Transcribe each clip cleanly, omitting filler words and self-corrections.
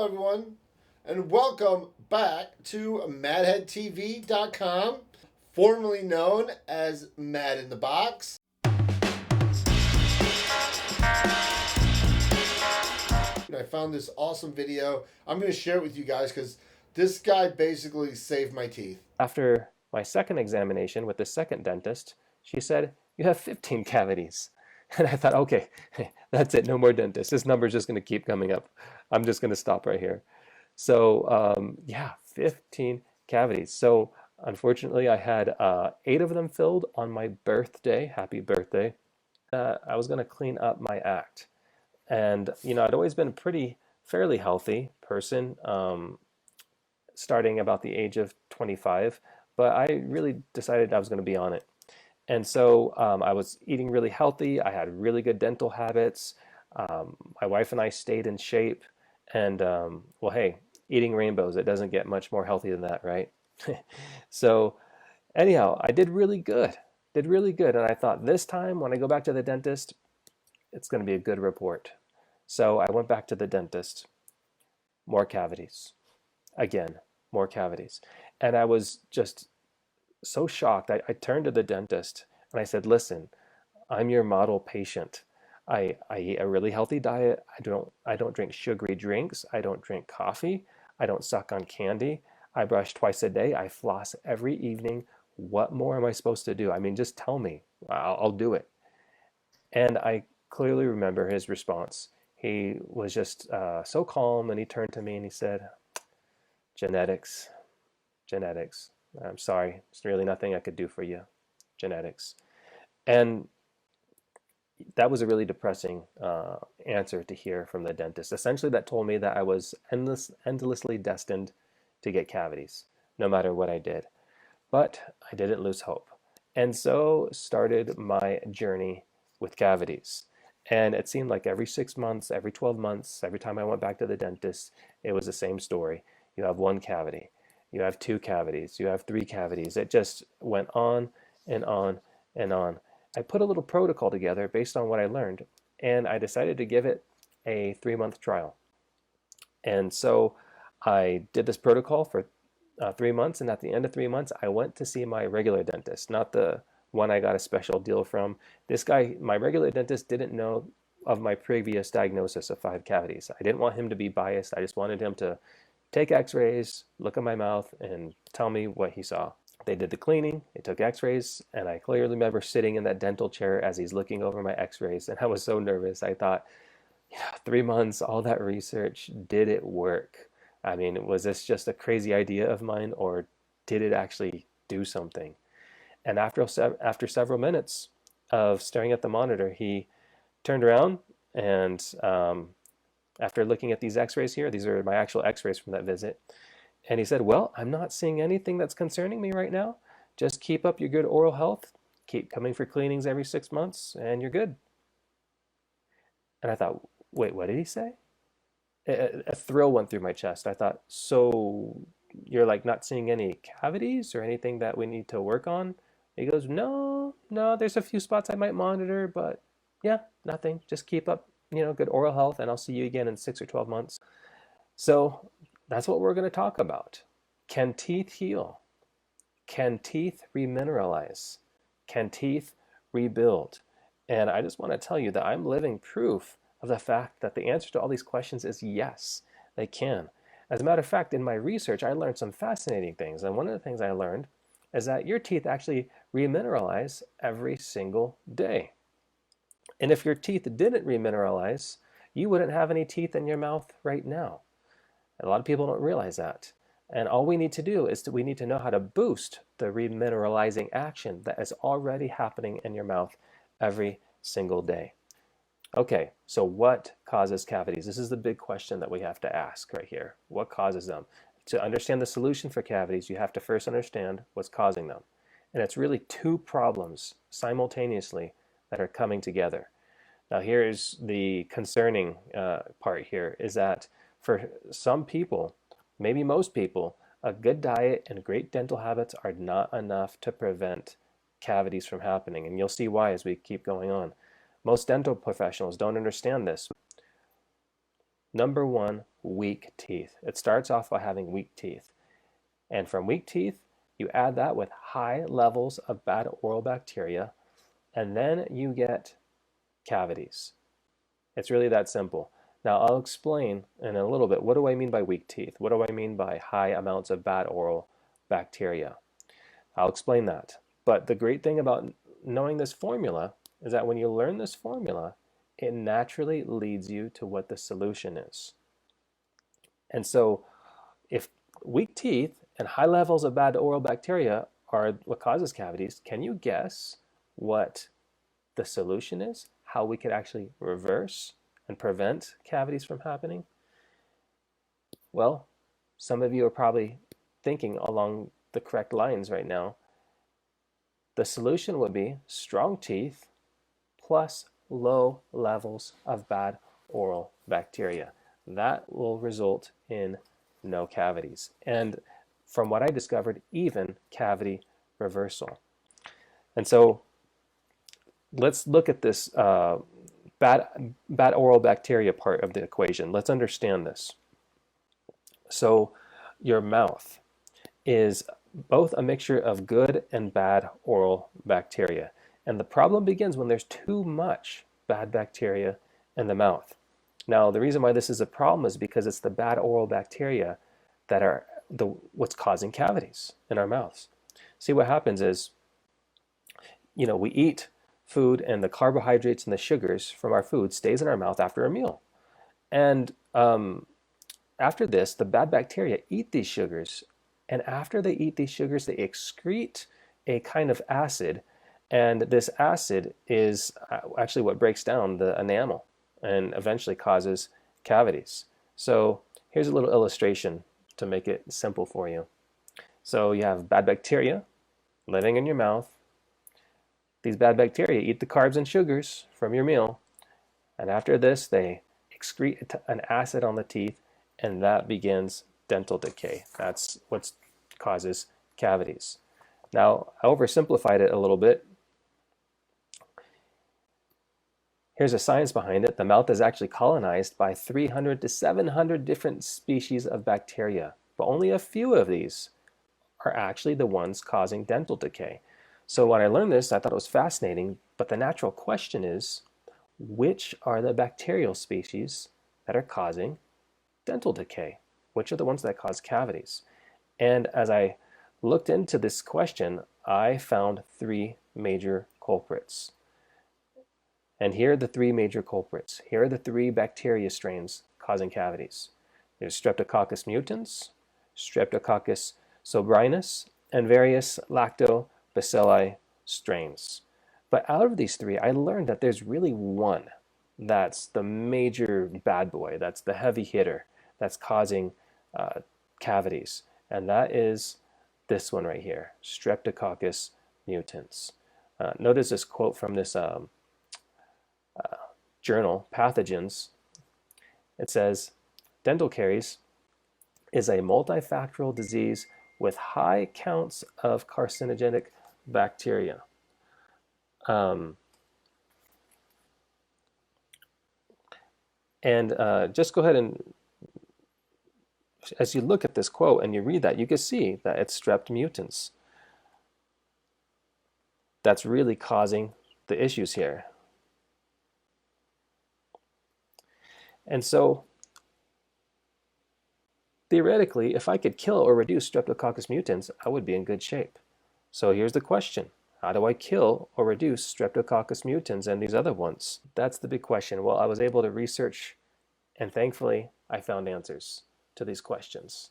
Hello, everyone, and welcome back to MadheadTV.com, formerly known as Mad in the Box. I found this awesome video. I'm going to share it with you guys because this guy basically saved my teeth. After my second examination with the second dentist, she said, "You have 15 cavities." And I thought, okay, that's it, no more dentist. This number's just going to keep coming up. I'm just going to stop right here. So, yeah, 15 cavities. So, unfortunately, I had 8 of them filled on my birthday. Happy birthday. I was going to clean up my act. And, I'd always been a fairly healthy person, starting about the age of 25, but I really decided I was going to be on it. And so I was eating really healthy. I had really good dental habits. My wife and I stayed in shape. And well, hey, eating rainbows, it doesn't get much more healthy than that, right? So, anyhow, I did really good. Did really good. And I thought this time when I go back to the dentist, it's going to be a good report. So I went back to the dentist. More cavities. Again, more cavities. And I was just so shocked. I turned to the dentist and I said, "Listen, I'm your model patient. I eat a really healthy diet. I don't drink sugary drinks. I don't drink coffee. I don't suck on candy. I brush twice a day. I floss every evening. What more am I supposed to do? I mean, just tell me. I'll do it." And I clearly remember his response. He was just so calm, and he turned to me and he said, "Genetics, genetics. I'm sorry. There's really nothing I could do for you. Genetics." And that was a really depressing answer to hear from the dentist. Essentially, that told me that I was endlessly destined to get cavities, no matter what I did. But I didn't lose hope. And so started my journey with cavities. And it seemed like every 6 months, every 12 months, every time I went back to the dentist, it was the same story. You have one cavity, you have two cavities, you have three cavities. It just went on and on and on. I put a little protocol together based on what I learned, and I decided to give it a 3-month trial. And so I did this protocol for 3 months, and at the end of 3 months, I went to see my regular dentist, not the one I got a special deal from. This guy, my regular dentist, didn't know of my previous diagnosis of 5 cavities. I didn't want him to be biased. I just wanted him to take x-rays, look at my mouth, and tell me what he saw. They did the cleaning, they took x-rays, and I clearly remember sitting in that dental chair as he's looking over my x-rays, and I was so nervous. I thought, yeah, 3 months, all that research, did it work? I mean, was this just a crazy idea of mine, or did it actually do something? And after several minutes of staring at the monitor, he turned around and after looking at these x-rays here, these are my actual x-rays from that visit, and he said, "Well, I'm not seeing anything that's concerning me right now. Just keep up your good oral health, keep coming for cleanings every 6 months, and you're good." And I thought, wait, what did he say? A thrill went through my chest. I thought, so you're like not seeing any cavities or anything that we need to work on? He goes, "No, no, there's a few spots I might monitor, but yeah, nothing. Just keep up, good oral health, and I'll see you again in 6 or 12 months." So that's what we're going to talk about. Can teeth heal? Can teeth remineralize? Can teeth rebuild? And I just want to tell you that I'm living proof of the fact that the answer to all these questions is yes, they can. As a matter of fact, in my research, I learned some fascinating things. And one of the things I learned is that your teeth actually remineralize every single day. And if your teeth didn't remineralize, you wouldn't have any teeth in your mouth right now. And a lot of people don't realize that. And all we need to do is we need to know how to boost the remineralizing action that is already happening in your mouth every single day. Okay, so what causes cavities? This is the big question that we have to ask right here. What causes them? To understand the solution for cavities, you have to first understand what's causing them. And it's really two problems simultaneously that are coming together. Now, here's the concerning part here, is that for some people, maybe most people, a good diet and great dental habits are not enough to prevent cavities from happening. And you'll see why as we keep going on. Most dental professionals don't understand this. Number one, weak teeth. It starts off by having weak teeth. And from weak teeth, you add that with high levels of bad oral bacteria, and then you get cavities. It's really that simple. Now, I'll explain in a little bit, what do I mean by weak teeth? What do I mean by high amounts of bad oral bacteria? I'll explain that. But the great thing about knowing this formula is that when you learn this formula, it naturally leads you to what the solution is. And so, if weak teeth and high levels of bad oral bacteria are what causes cavities, can you guess what the solution is? How we could actually reverse and prevent cavities from happening? Well, some of you are probably thinking along the correct lines right now. The solution would be strong teeth plus low levels of bad oral bacteria. That will result in no cavities. And from what I discovered, even cavity reversal. And so let's look at this bad oral bacteria part of the equation. Let's understand this. So your mouth is both a mixture of good and bad oral bacteria. And the problem begins when there's too much bad bacteria in the mouth. Now, the reason why this is a problem is because it's the bad oral bacteria that are what's causing cavities in our mouths. See, what happens is, we eat food and the carbohydrates and the sugars from our food stays in our mouth after a meal. And after this, the bad bacteria eat these sugars. And after they eat these sugars, they excrete a kind of acid. And this acid is actually what breaks down the enamel and eventually causes cavities. So here's a little illustration to make it simple for you. So you have bad bacteria living in your mouth. These bad bacteria eat the carbs and sugars from your meal. And after this, they excrete an acid on the teeth, and that begins dental decay. That's what causes cavities. Now, I oversimplified it a little bit. Here's the science behind it. The mouth is actually colonized by 300 to 700 different species of bacteria, but only a few of these are actually the ones causing dental decay. So when I learned this, I thought it was fascinating, but the natural question is, which are the bacterial species that are causing dental decay? Which are the ones that cause cavities? And as I looked into this question, I found three major culprits. And here are the three major culprits. Here are the three bacteria strains causing cavities. There's Streptococcus mutans, Streptococcus sobrinus, and various lactobacilli strains. But out of these three, I learned that there's really one that's the major bad boy, that's the heavy hitter, that's causing cavities. And that is this one right here, Streptococcus mutans. Notice this quote from this journal, Pathogens. It says, dental caries is a multifactorial disease with high counts of carcinogenic bacteria. Just go ahead and, as you look at this quote and you read that, you can see that it's strep mutans that's really causing the issues here. And so, theoretically, if I could kill or reduce Streptococcus mutans, I would be in good shape. So here's the question. How do I kill or reduce Streptococcus mutans and these other ones? That's the big question. Well, I was able to research, and thankfully, I found answers to these questions.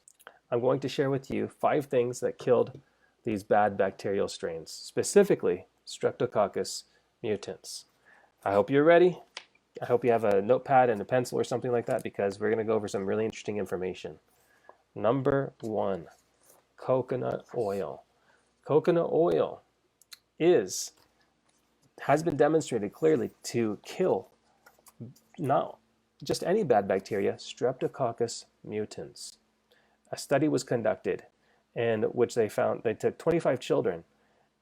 I'm going to share with you 5 things that killed these bad bacterial strains, specifically Streptococcus mutans. I hope you're ready. I hope you have a notepad and a pencil or something like that, because we're going to go over some really interesting information. Number 1, coconut oil. Coconut oil has been demonstrated clearly to kill not just any bad bacteria, Streptococcus mutans. A study was conducted in which they took 25 children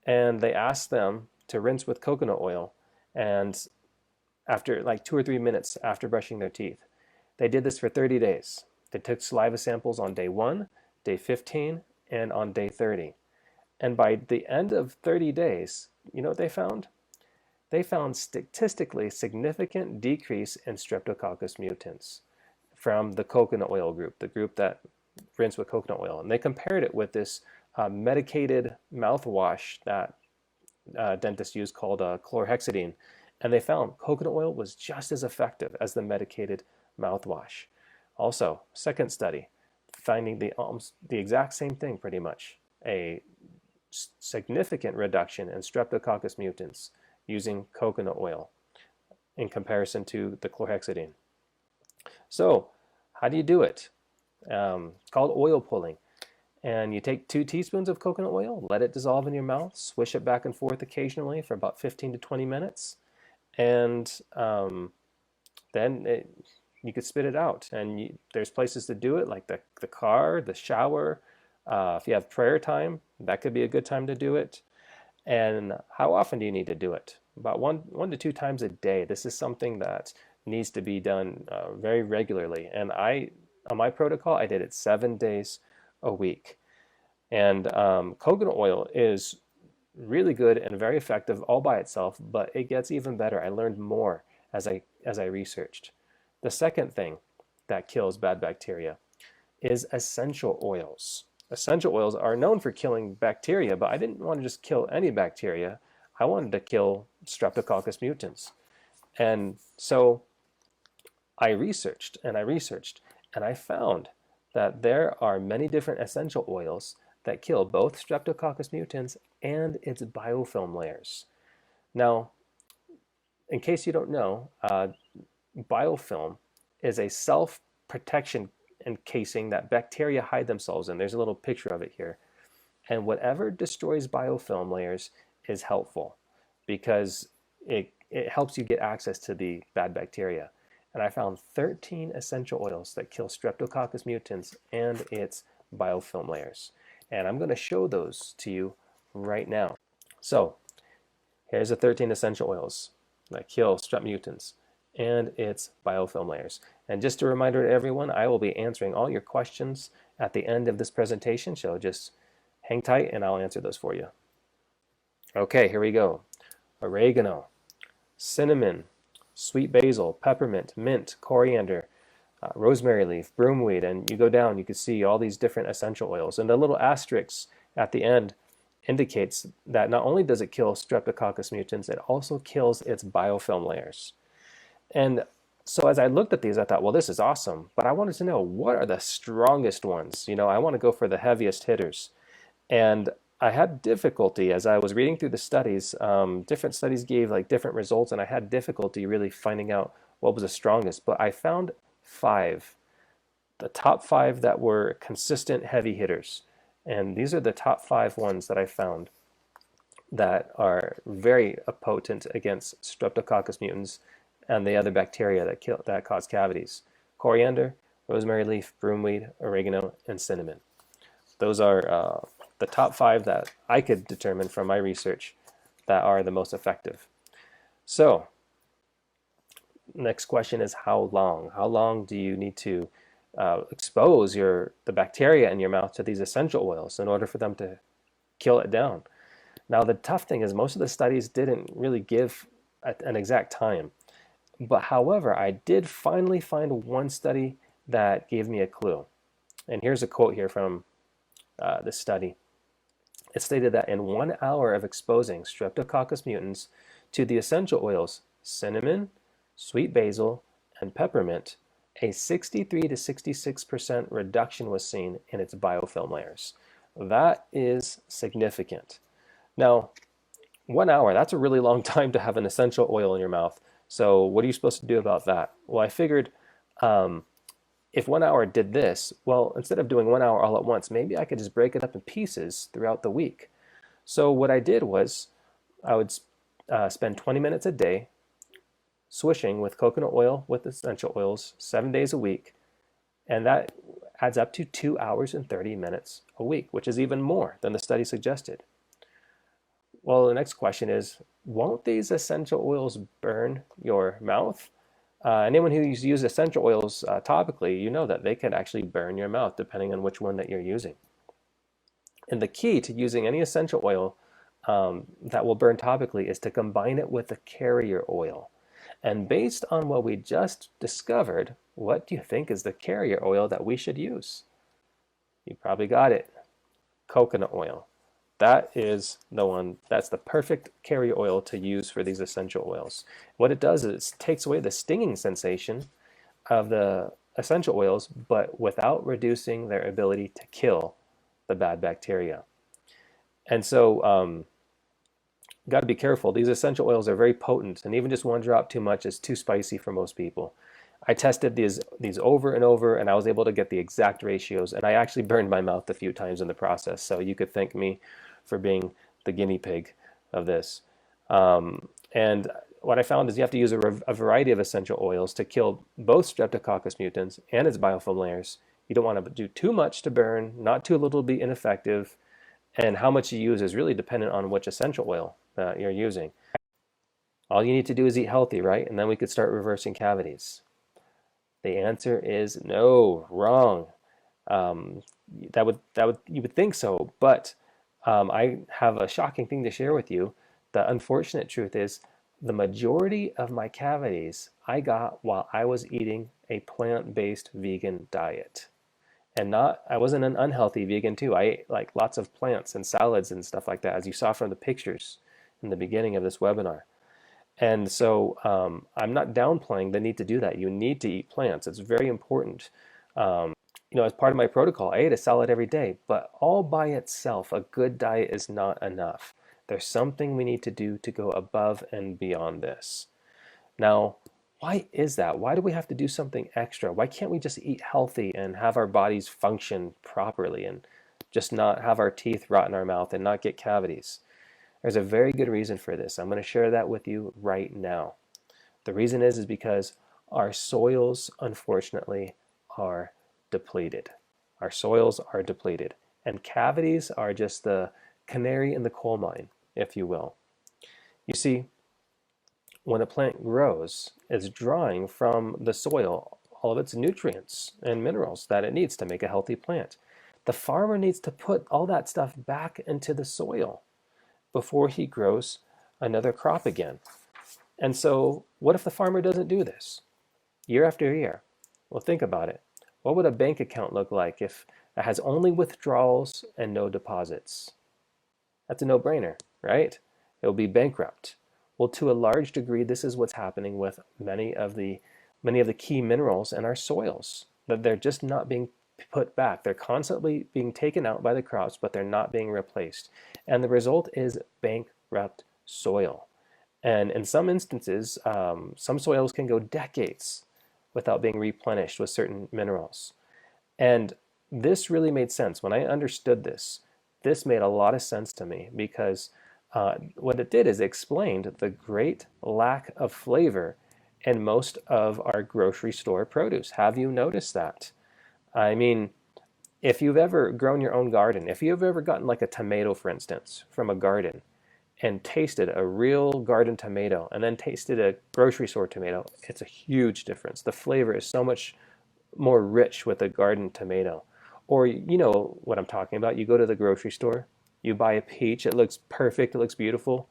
and they asked them to rinse with coconut oil, and after like 2 or 3 minutes after brushing their teeth, They did this for 30 days. They took saliva samples on day 1, day 15, and on day 30. And by the end of 30 days, you know what they found? They found statistically significant decrease in Streptococcus mutans from the coconut oil group, the group that rinsed with coconut oil. And they compared it with this medicated mouthwash that dentists use called chlorhexidine. And they found coconut oil was just as effective as the medicated mouthwash. Also, second study, finding the exact same thing pretty much, a significant reduction in Streptococcus mutans using coconut oil in comparison to the chlorhexidine. So, how do you do it? It's called oil pulling. And you take 2 teaspoons of coconut oil, let it dissolve in your mouth, swish it back and forth occasionally for about 15 to 20 minutes, and then you could spit it out. And there's places to do it, like the car, the shower. If you have prayer time, that could be a good time to do it. And how often do you need to do it? About one to 2 times a day. This is something that needs to be done very regularly. And on my protocol, I did it 7 days a week. And coconut oil is really good and very effective all by itself, but it gets even better. I learned more as I researched. The second thing that kills bad bacteria is essential oils. Essential oils are known for killing bacteria, but I didn't want to just kill any bacteria. I wanted to kill Streptococcus mutans. And so I researched and I researched, and I found that there are many different essential oils that kill both Streptococcus mutans and its biofilm layers. Now, in case you don't know, biofilm is a self-protection encasing that bacteria hide themselves in. There's a little picture of it here. And whatever destroys biofilm layers is helpful because it helps you get access to the bad bacteria. And I found 13 essential oils that kill Streptococcus mutans and its biofilm layers. And I'm going to show those to you right now. So here's the 13 essential oils that kill strep mutans and its biofilm layers. And just a reminder to everyone, I will be answering all your questions at the end of this presentation, so just hang tight and I'll answer those for you. Okay, here we go. Oregano, cinnamon, sweet basil, peppermint, mint, coriander, rosemary leaf, broomweed, and you go down, you can see all these different essential oils. And the little asterisk at the end indicates that not only does it kill Streptococcus mutans, it also kills its biofilm layers. And so as I looked at these, I thought, well, this is awesome, but I wanted to know what are the strongest ones? You know, I want to go for the heaviest hitters. And I had difficulty as I was reading through the studies. Different studies gave like different results, and I had difficulty really finding out what was the strongest. But I found 5, the top 5 that were consistent heavy hitters. And these are the top 5 ones that I found that are very potent against Streptococcus mutans and the other bacteria that cause cavities. Coriander, rosemary leaf, broomweed, oregano, and cinnamon. Those are the top 5 that I could determine from my research that are the most effective. So, next question is how long? How long do you need to expose the bacteria in your mouth to these essential oils in order for them to kill it down? Now, the tough thing is most of the studies didn't really give an exact time. But however, I did finally find one study that gave me a clue. And here's a quote here from this study. It stated that in 1 hour of exposing Streptococcus mutans to the essential oils cinnamon, sweet basil, and peppermint, a 63 to 66% reduction was seen in its biofilm layers. That is significant. Now, 1 hour, that's a really long time to have an essential oil in your mouth. So what are you supposed to do about that? Well, I figured if 1 hour did this, well, instead of doing 1 hour all at once, maybe I could just break it up in pieces throughout the week. So what I did was I would spend 20 minutes a day swishing with coconut oil with essential oils 7 days a week. And that adds up to 2 hours and 30 minutes a week, which is even more than the study suggested. Well, the next question is, won't these essential oils burn your mouth? Anyone who's used essential oils topically, you know that they can actually burn your mouth depending on which one that you're using. And the key to using any essential oil that will burn topically is to combine it with a carrier oil. And based on what we just discovered, what do you think is the carrier oil that we should use? You probably got it. Coconut oil. That is the one, that's the perfect carrier oil to use for these essential oils. What it does is it takes away the stinging sensation of the essential oils, but without reducing their ability to kill the bad bacteria. And so, got to be careful. These essential oils are very potent, and even just one drop too much is too spicy for most people. I tested these over and over, and I was able to get the exact ratios, and I actually burned my mouth a few times in the process. So you could thank me for being the guinea pig of this. And what I found is you have to use a variety of essential oils to kill both Streptococcus mutans and its biofilm layers. You don't want to do too much to burn, not too little to be ineffective, and how much you use is really dependent on which essential oil that you're using. All you need to do is eat healthy, right? And then we could start reversing cavities. The answer is no, wrong. Um, you would think so, but I have a shocking thing to share with you. The unfortunate truth is the majority of my cavities I got while I was eating a plant-based vegan diet. And not, I wasn't an unhealthy vegan too. I ate like lots of plants and salads and stuff like that, as you saw from the pictures in the beginning of this webinar. And so I'm not downplaying the need to do that. You need to eat plants. It's very important. As part of my protocol, I ate a salad every day, but all by itself, a good diet is not enough. There's something we need to do to go above and beyond this. Now, why is that? Why do we have to do something extra? Why can't we just eat healthy and have our bodies function properly and just not have our teeth rot in our mouth and not get cavities? There's a very good reason for this. I'm going to share that with you right now. The reason is because our soils, unfortunately, are depleted. Our soils are depleted. And cavities are just the canary in the coal mine, if you will. You see, when a plant grows, it's drawing from the soil all of its nutrients and minerals that it needs to make a healthy plant. The farmer needs to put all that stuff back into the soil before he grows another crop again. And so, what if the farmer doesn't do this year after year? Well, think about it. What would a bank account look like if it has only withdrawals and no deposits? That's a no-brainer, right? It will be bankrupt. Well, to a large degree, this is what's happening with many of the key minerals in our soils, that they're just not being put back. They're constantly being taken out by the crops, but they're not being replaced. And the result is bankrupt soil. And in some instances, some soils can go decades without being replenished with certain minerals. And this really made sense. When I understood this, this made a lot of sense to me because what it did is it explained the great lack of flavor in most of our grocery store produce. Have you noticed that? I mean, if you've ever grown your own garden, if you've ever gotten like a tomato, for instance, from a garden and tasted a real garden tomato and then tasted a grocery store tomato, it's a huge difference. The flavor is so much more rich with a garden tomato. Or you know what I'm talking about. You go to the grocery store, you buy a peach, it looks perfect, it looks beautiful,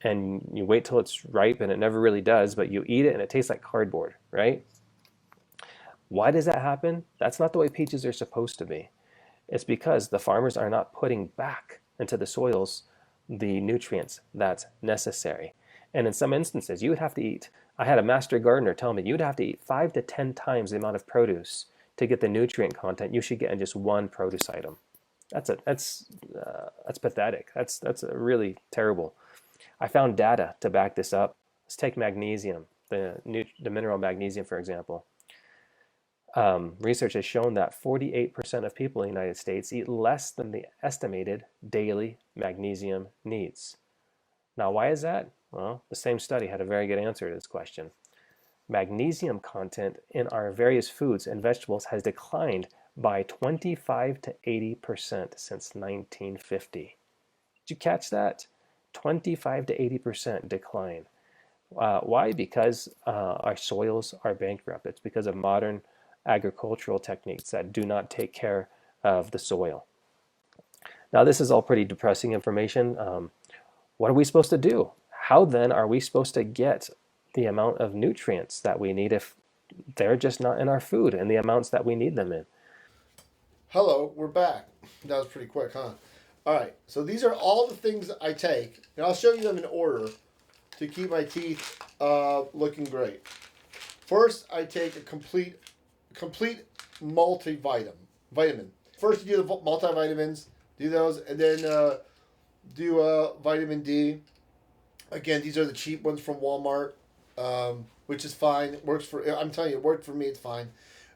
and you wait till it's ripe and it never really does, but you eat it and it tastes like cardboard, right? Why does that happen? That's not the way peaches are supposed to be. It's because the farmers are not putting back into the soils the nutrients that's necessary. And in some instances, you would have to eat. I had a master gardener tell me you'd have to eat 5 to 10 times the amount of produce to get the nutrient content you should get in just one produce item. That's pathetic. That's really terrible. I found data to back this up. Let's take magnesium, the mineral magnesium, for example. Research has shown that 48% of people in the United States eat less than the estimated daily magnesium needs. Now, why is that? Well, the same study had a very good answer to this question. Magnesium content in our various foods and vegetables has declined by 25 to 80% since 1950. Did you catch that? 25 to 80% decline. Why? Because our soils are bankrupt. It's because of modern agricultural techniques that do not take care of the soil. Now, this is all pretty depressing information. What are we supposed to do? How then are we supposed to get the amount of nutrients that we need if they're just not in our food in the amounts that we need them in? Hello, we're back. That was pretty quick, huh? All right, so these are all the things I take, and I'll show you them in order to keep my teeth looking great. First, I take a complete vitamin. First, you do the multivitamins, do those, and then do vitamin D. Again, these are the cheap ones from Walmart, which is fine. It works for. I'm telling you, it worked for me. It's fine.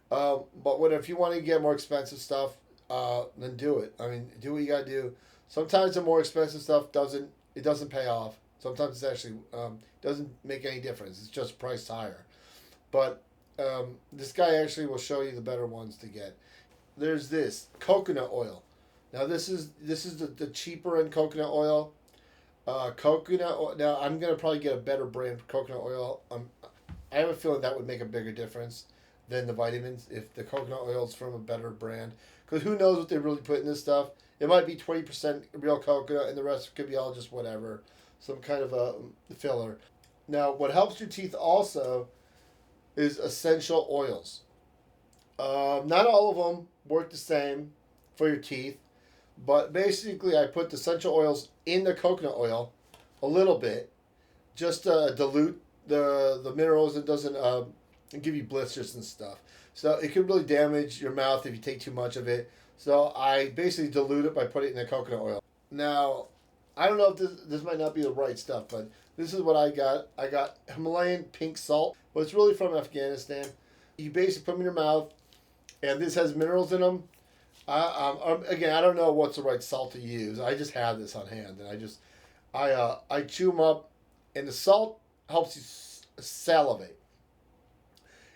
But if you want to get more expensive stuff, then do it. I mean, do what you gotta do. Sometimes the more expensive stuff doesn't pay off. Sometimes it's actually doesn't make any difference. It's just priced higher. But this guy actually will show you the better ones to get. There's this coconut oil. Now this is the cheaper end coconut oil. Coconut oil. Now I'm gonna probably get a better brand of coconut oil. I have a feeling that would make a bigger difference than the vitamins if the coconut oil is from a better brand. Because who knows what they really put in this stuff? It might be 20% real coconut, and the rest could be all just whatever, some kind of a filler. Now, what helps your teeth also is essential oils. Not all of them work the same for your teeth, but basically I put the essential oils in the coconut oil a little bit, just to dilute the minerals. It doesn't give you blisters and stuff. So it could really damage your mouth if you take too much of it. So I basically dilute it by putting it in the coconut oil. Now, I don't know if this might not be the right stuff, but this is what I got. I got Himalayan pink salt, but it's really from Afghanistan. You basically put them in your mouth, and this has minerals in them. Again, I don't know what's the right salt to use. I just have this on hand, and I chew them up, and the salt helps you salivate,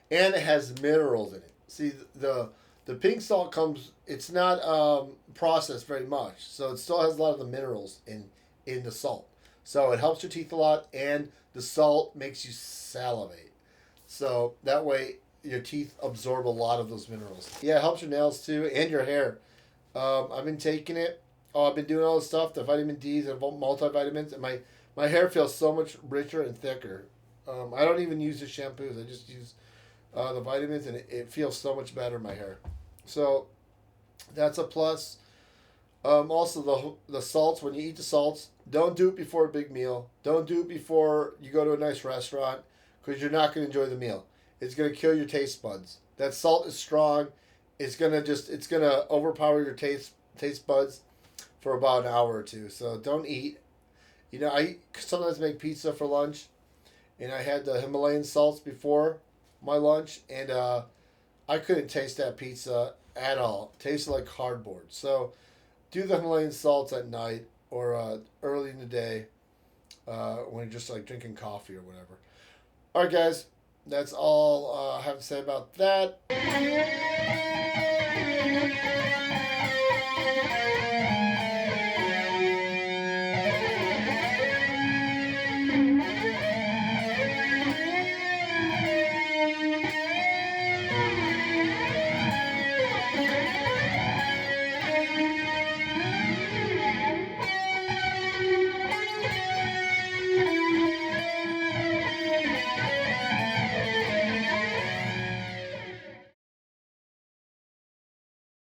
and it has minerals in it. See, the pink salt comes. It's not processed very much, so it still has a lot of the minerals in the salt. So it helps your teeth a lot, and the salt makes you salivate. So that way your teeth absorb a lot of those minerals. Yeah, it helps your nails too, and your hair. I've been taking it. I've been doing all this stuff, the vitamin D's and multivitamins, and my hair feels so much richer and thicker. I don't even use the shampoos. I just use the vitamins, and it feels so much better in my hair. So that's a plus. Also, the salts, when you eat the salts, don't do it before a big meal. Don't do it before you go to a nice restaurant, because you're not going to enjoy the meal. It's going to kill your taste buds. That salt is strong. It's going to overpower your taste buds for about an hour or two. So don't eat. You know, I sometimes make pizza for lunch, and I had the Himalayan salts before my lunch, and I couldn't taste that pizza at all. It tasted like cardboard. So do the Himalayan salts at night or early in the day when you're just like drinking coffee or whatever. All right, guys, that's all I have to say about that.